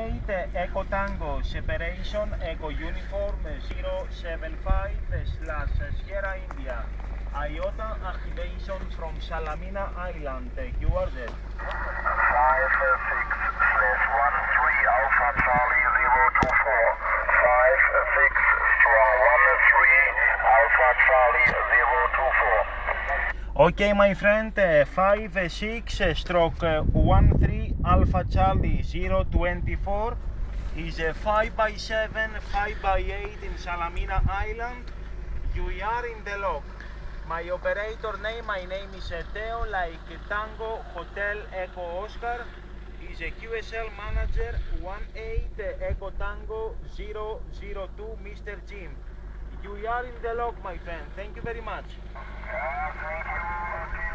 18 Echo Tango separation Echo Uniform 075/Sierra India. IOTA activation from Salamina Island. You are there. 56/13 Alpha Charlie 024. 56 strong 13 Alpha Charlie 024. Okay, my friend, 56/13 Alpha Charlie 024 is a 5x7, 5x8 in Salamina Island. You are in the lock. My operator name, my name is Theo, like Tango Hotel Echo Oscar. Is a QSL manager 18 Echo Tango 002 Mr. Jim. You are in the lock, my friend. Thank you very much. Thank you.